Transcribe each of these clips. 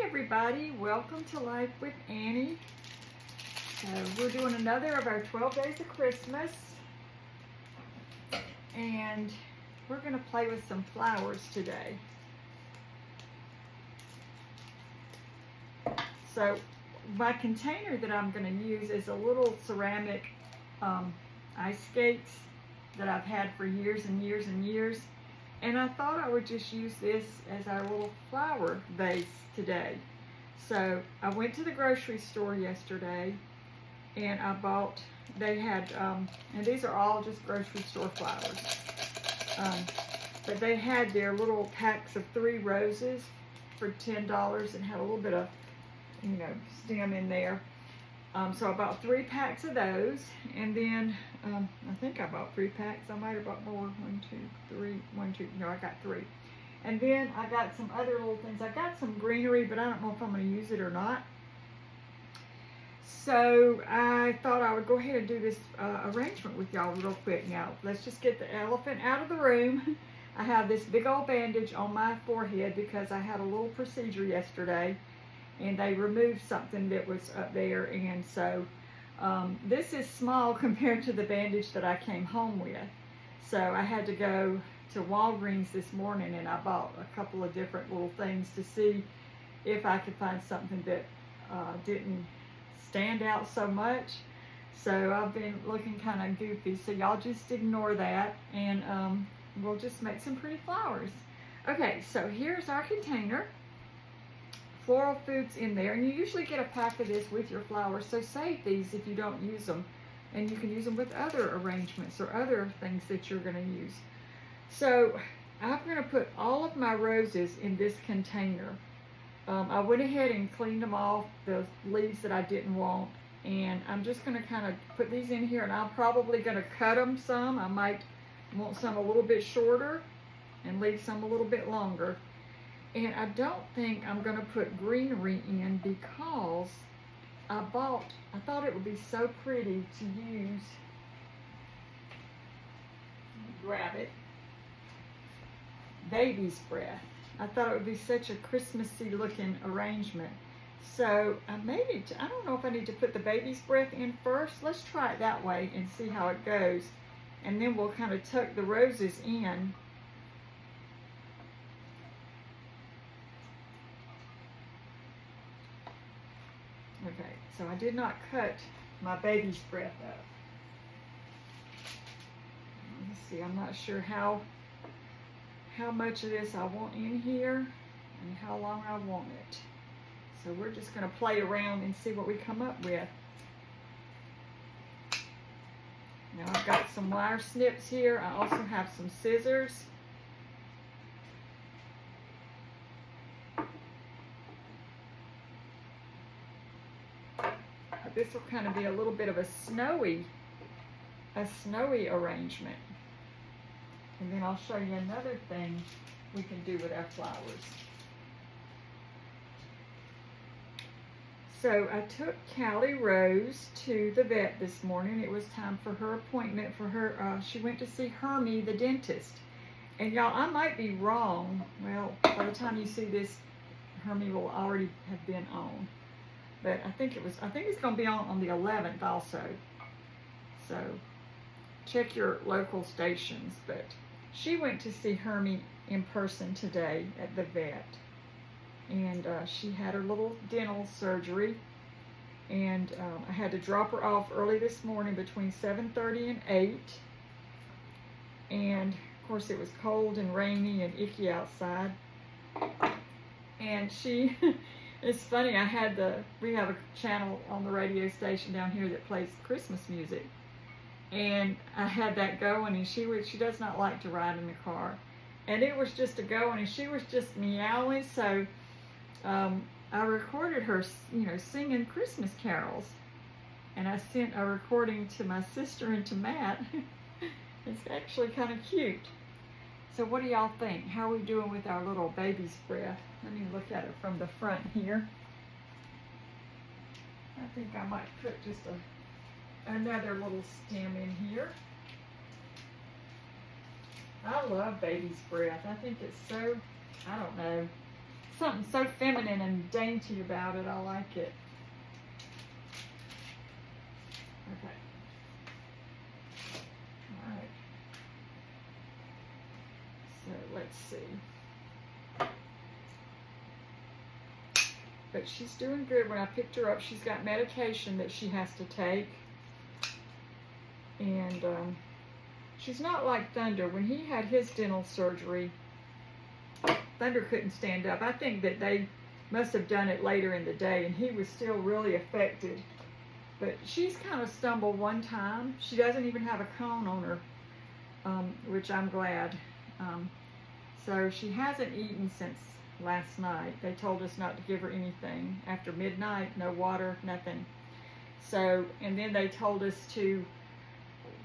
everybody, welcome to Life with Annie. We're doing another of our 12 Days of Christmas, and we're going to play with some flowers today. So my container that I'm going to use is a little ceramic ice skates that I've had for years and years and years. And I thought I would just use this as our little flower vase today. So I went to the grocery store yesterday and I bought, they had, and these are all just grocery store flowers. But they had their little packs of 3 roses for $10 and had a little bit of, stem in there. So I bought 3 packs of those, and then I think I bought 3 packs. I might have bought more. 1, 2, 3, 1, 2. No, I got 3. And then I got some other little things. I got some greenery, but I don't know if I'm going to use it or not. So I thought I would go ahead and do this arrangement with y'all real quick. Now, let's just get the elephant out of the room. I have this big old bandage on my forehead because I had a little procedure yesterday. And they removed something that was up there, and so this is small compared to the bandage that I came home with. So I had to go to Walgreens this morning, and I bought a couple of different little things to see if I could find something that didn't stand out so much. So I've been looking kind of goofy, so y'all just ignore that, and we'll just make some pretty flowers. Okay, so here's our container. Floral foods in there, and you usually get a pack of this with your flowers, so save these if you don't use them, and you can use them with other arrangements or other things that you're going to use. So I'm going to put all of my roses in this container. I went ahead and cleaned them off, the leaves that I didn't want, and I'm just going to kind of put these in here, and I'm probably going to cut them some. I might want some a little bit shorter and leave some a little bit longer. And I don't think I'm going to put greenery in because I thought it would be so pretty to use, grab it, baby's breath. I thought it would be such a Christmassy looking arrangement. So I don't know if I need to put the baby's breath in first. Let's try it that way and see how it goes. And then we'll kind of tuck the roses in. Okay, so I did not cut my baby's breath up. Let's see, I'm not sure how much of this I want in here and how long I want it. So we're just going to play around and see what we come up with. Now I've got some wire snips here. I also have some scissors. This will kind of be a little bit of a snowy arrangement. And then I'll show you another thing we can do with our flowers. So I took Callie Rose to the vet this morning. It was time for her appointment for her. She went to see Hermie, the dentist. And y'all, I might be wrong. Well, by the time you see this, Hermie will already have been on. But I think it's going to be on the 11th also. So check your local stations. But she went to see Hermie in person today at the vet. And she had her little dental surgery. And I had to drop her off early this morning between 7:30 and 8. And of course it was cold and rainy and icky outside. And she... It's funny, we have a channel on the radio station down here that plays Christmas music. And I had that going, and she does not like to ride in the car. And it was just a going, and she was just meowing, so I recorded her, singing Christmas carols. And I sent a recording to my sister and to Matt. It's actually kind of cute. So what do y'all think? How are we doing with our little baby's breath? Let me look at it from the front here. I think I might put just another little stem in here. I love baby's breath. I think it's so, I don't know, something so feminine and dainty about it. I like it. Okay. All right. So let's see. But she's doing good. When I picked her up, she's got medication that she has to take. And she's not like Thunder. When he had his dental surgery, Thunder couldn't stand up. I think that they must have done it later in the day, and he was still really affected. But she's kind of stumbled one time. She doesn't even have a cone on her, which I'm glad. So she hasn't eaten since last night. They told us not to give her anything after midnight, no water, nothing. So, and then they told us to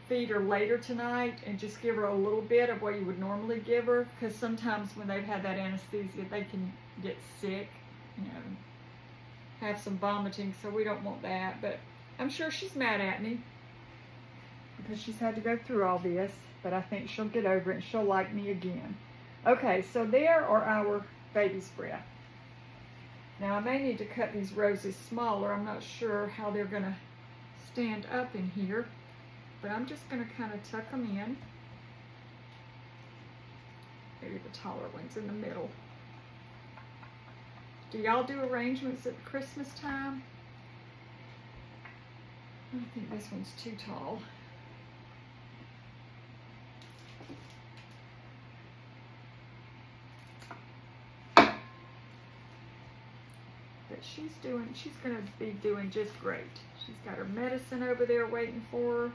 feed her later tonight and just give her a little bit of what you would normally give her, because sometimes when they've had that anesthesia, they can get sick, you know, have some vomiting, so we don't want that. But I'm sure she's mad at me because she's had to go through all this, but I think she'll get over it and she'll like me again. Okay, so there are our baby's breath. Now I may need to cut these roses smaller. I'm not sure how they're going to stand up in here, but I'm just going to kind of tuck them in. Maybe the taller ones in the middle. Do y'all do arrangements at Christmas time? I think this one's too tall. But she's going to be doing just great. She's got her medicine over there waiting for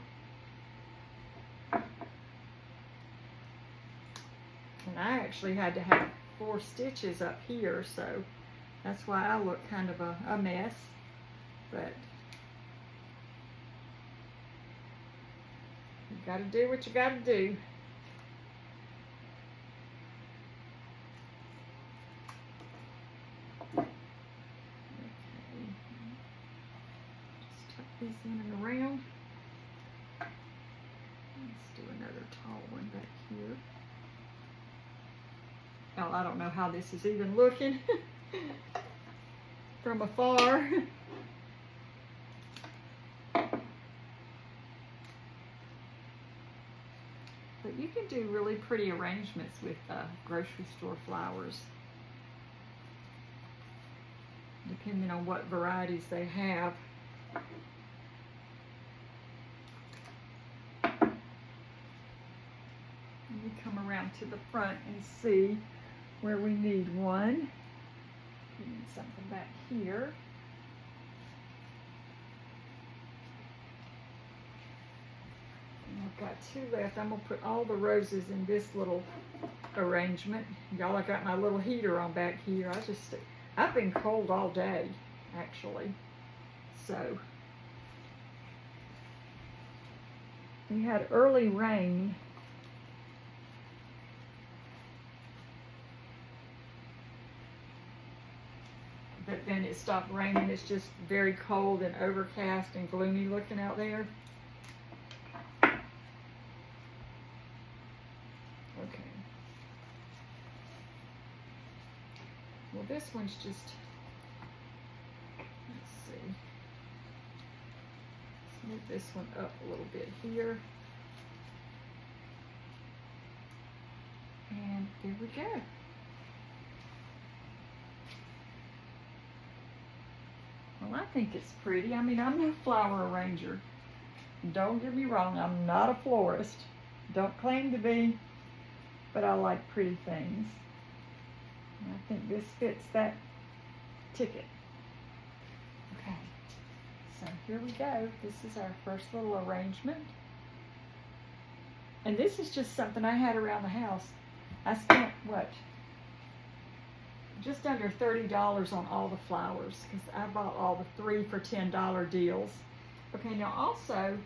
her. And I actually had to have 4 stitches up here, so that's why I look kind of a mess. But you gotta do what you gotta do. Okay. Just tuck these in and around. Let's do another tall one back here. Oh, I don't know how this is even looking from afar. But you can do really pretty arrangements with grocery store flowers, depending on what varieties they have. Let me come around to the front and see where we need one. We need something back here. I've got 2 left. I'm going to put all the roses in this little arrangement. Y'all, I got my little heater on back here. I've been cold all day, actually. So, we had early rain. But then it stopped raining. It's just very cold and overcast and gloomy looking out there. Okay. Well, this one's just, let's see. Let's move this one up a little bit here. And there we go. Well, I think it's pretty. I mean, I'm no flower arranger. Don't get me wrong, I'm not a florist. Don't claim to be, but I like pretty things. And I think this fits that ticket. Okay, so here we go. This is our first little arrangement. And this is just something I had around the house. I spent, what? Just under $30 on all the flowers, because I bought all the 3 for $10 deals. Okay, now also,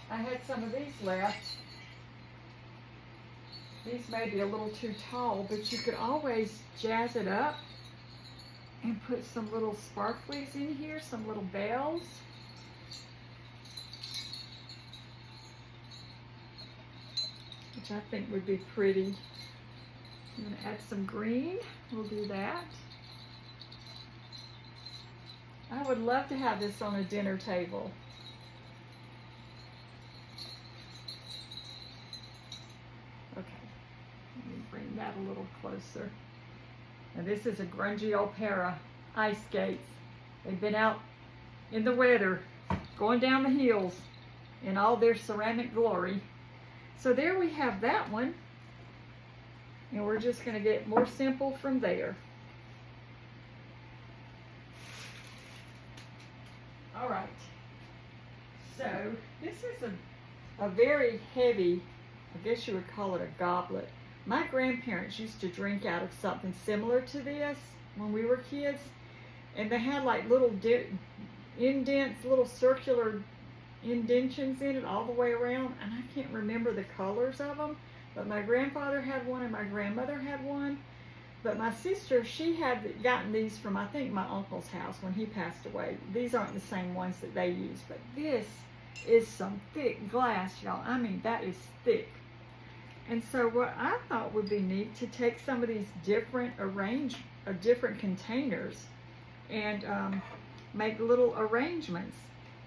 I had some of these left. These may be a little too tall, but you could always jazz it up and put some little sparklies in here, some little bells. Which I think would be pretty. I'm going to add some green. We'll do that. I would love to have this on a dinner table. Okay, let me bring that a little closer. Now this is a grungy old pair of ice skates. They've been out in the weather, going down the hills in all their ceramic glory. So there we have that one. And we're just going to get more simple from there. All right. So this is a very heavy, I guess you would call it a goblet. My grandparents used to drink out of something similar to this when we were kids. And they had like little indents, little circular indentions in it all the way around. And I can't remember the colors of them. But my grandfather had one and my grandmother had one. But my sister, she had gotten these from, I think, my uncle's house when he passed away. These aren't the same ones that they use. But this is some thick glass, y'all. I mean, that is thick. And so what I thought would be neat to take some of these different different containers and make little arrangements.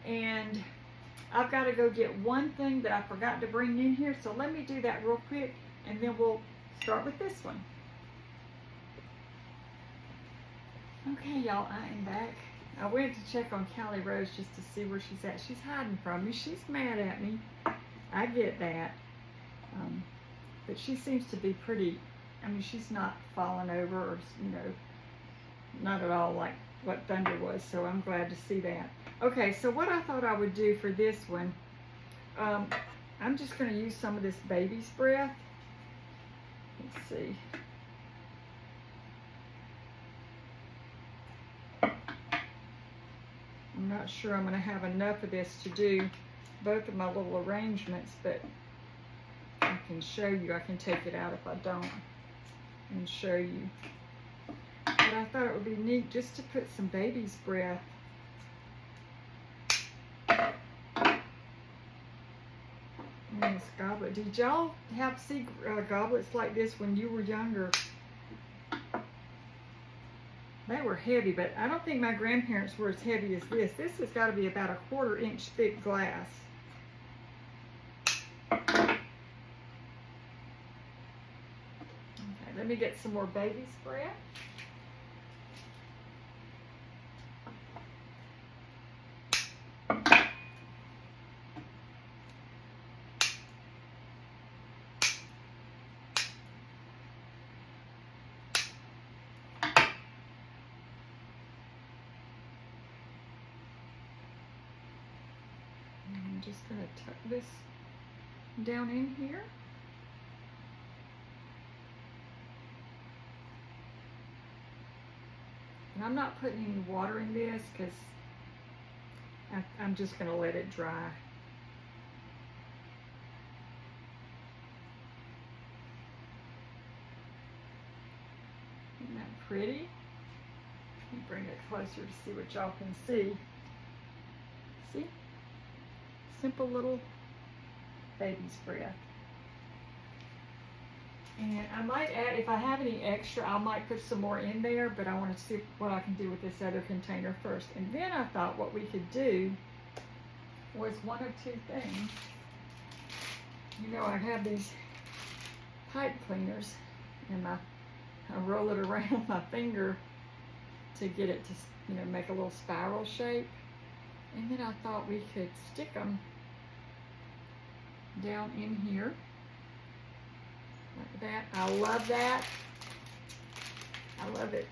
And I've got to go get one thing that I forgot to bring in here, so let me do that real quick, and then we'll start with this one. Okay, y'all, I am back. I went to check on Callie Rose just to see where she's at. She's hiding from me. She's mad at me. I get that. But she seems to be pretty, I mean, she's not falling over or, you know, not at all like what Thunder was, so I'm glad to see that. Okay, so what I thought I would do for this one, I'm just going to use some of this baby's breath. Let's see. I'm not sure I'm going to have enough of this to do both of my little arrangements, but I can show you. I can take it out if I don't and show you. But I thought it would be neat just to put some baby's breath in this goblet. Did y'all see goblets like this when you were younger? They were heavy, but I don't think my grandparents were as heavy as this. This has got to be about a 1/4 inch thick glass. Okay, let me get some more baby's breath. I'm just going to tuck this down in here. And I'm not putting any water in this because I'm just going to let it dry. Isn't that pretty? Let me bring it closer to see what y'all can see. See? Simple little baby's breath. And I might add, if I have any extra, I might put some more in there, but I want to see what I can do with this other container first. And then I thought what we could do was one of two things. You know, I have these pipe cleaners, and I roll it around my finger to get it to, you know, make a little spiral shape. And then I thought we could stick them down in here like that. I love that. I love it.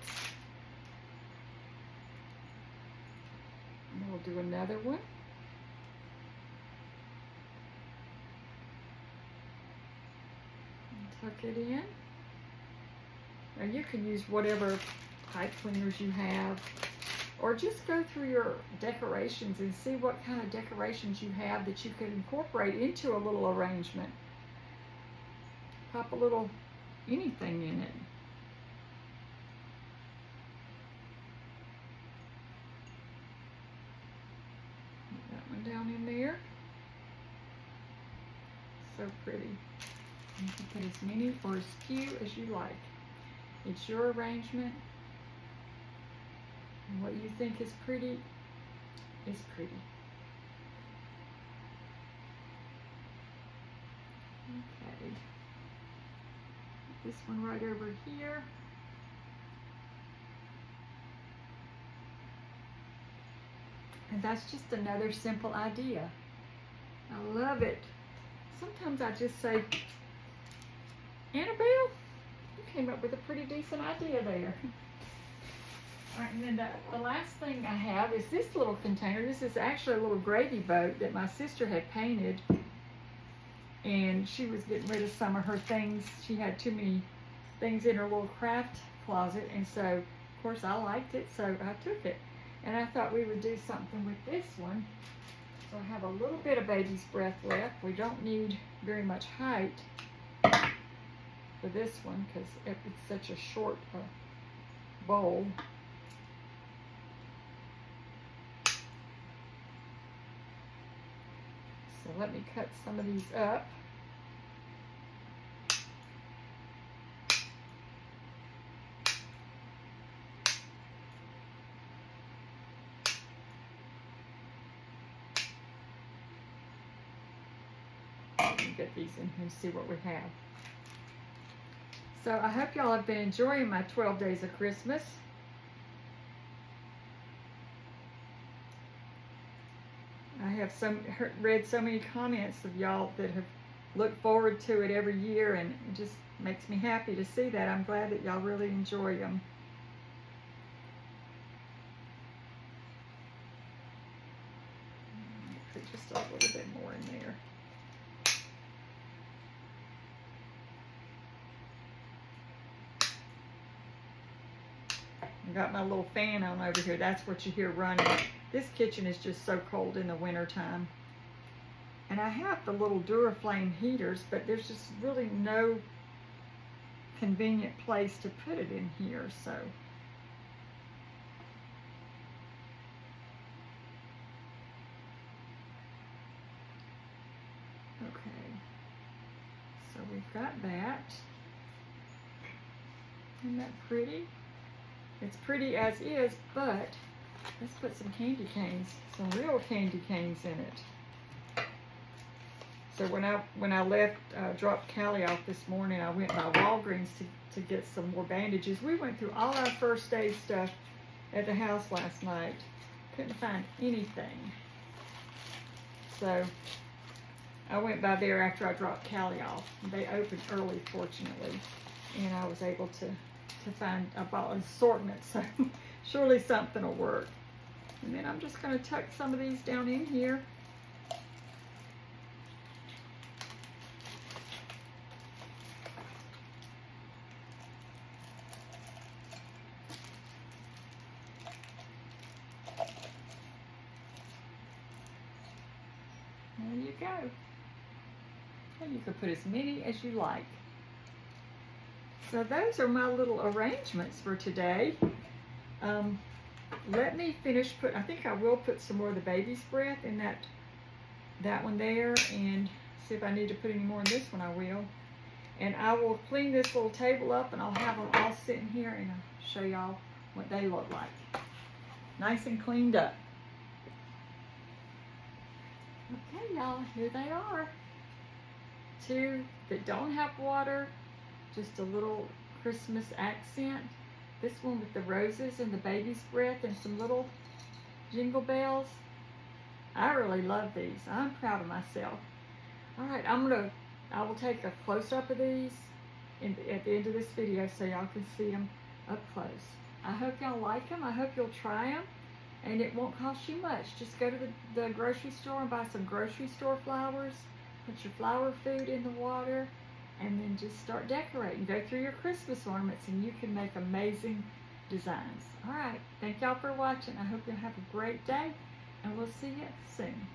And we'll do another one. And tuck it in. Now you can use whatever pipe cleaners you have, or just go through your decorations and see what kind of decorations you have that you can incorporate into a little arrangement. Pop a little anything in it. Put that one down in there. So pretty. You can put as many or as few as you like. It's your arrangement. And what you think is pretty is pretty. Okay. This one right over here. And that's just another simple idea. I love it. Sometimes I just say, Annabelle, you came up with a pretty decent idea there. All right, and then the last thing I have is this little container. This is actually a little gravy boat that my sister had painted, and she was getting rid of some of her things. She had too many things in her little craft closet, and so, of course, I liked it, so I took it. And I thought we would do something with this one. So I have a little bit of baby's breath left. We don't need very much height for this one because it's such a short bowl. So let me cut some of these up. Get these in here and see what we have. So I hope y'all have been enjoying my 12 days of Christmas. I have read so many comments of y'all that have looked forward to it every year, and it just makes me happy to see that. I'm glad that y'all really enjoy them. Put just a little bit more in there. I got my little fan on over here. That's what you hear running. This kitchen is just so cold in the winter time. And I have the little Duraflame heaters, but there's just really no convenient place to put it in here, so. Okay, so we've got that. Isn't that pretty? It's pretty as is, but let's put some candy canes, some real candy canes in it. So when I left, dropped Callie off this morning, I went by Walgreens to get some more bandages. We went through all our first aid stuff at the house last night. Couldn't find anything. So I went by there after I dropped Callie off. They opened early, fortunately, and I was able to find about an assortment, so surely something will work. And then I'm just going to tuck some of these down in here. There you go. And you can put as many as you like. So those are my little arrangements for today. Let me finish I think I will put some more of the baby's breath in that one there, and see if I need to put any more in this one, I will. And I will clean this little table up, and I'll have them all sitting here, and I'll show y'all what they look like. Nice and cleaned up. Okay, y'all, here they are. Two that don't have water, just a little Christmas accent. This one with the roses and the baby's breath and some little jingle bells. I really love these. I'm proud of myself. All right, I will take a close-up of these at the end of this video so y'all can see them up close. I hope y'all like them. I hope you'll try them, and it won't cost you much. Just go to the grocery store and buy some grocery store flowers. Put your flower food in the water, and then just start decorating. Go through your Christmas ornaments, and you can make amazing designs. All right, thank y'all for watching. I hope you have a great day, and we'll see you soon.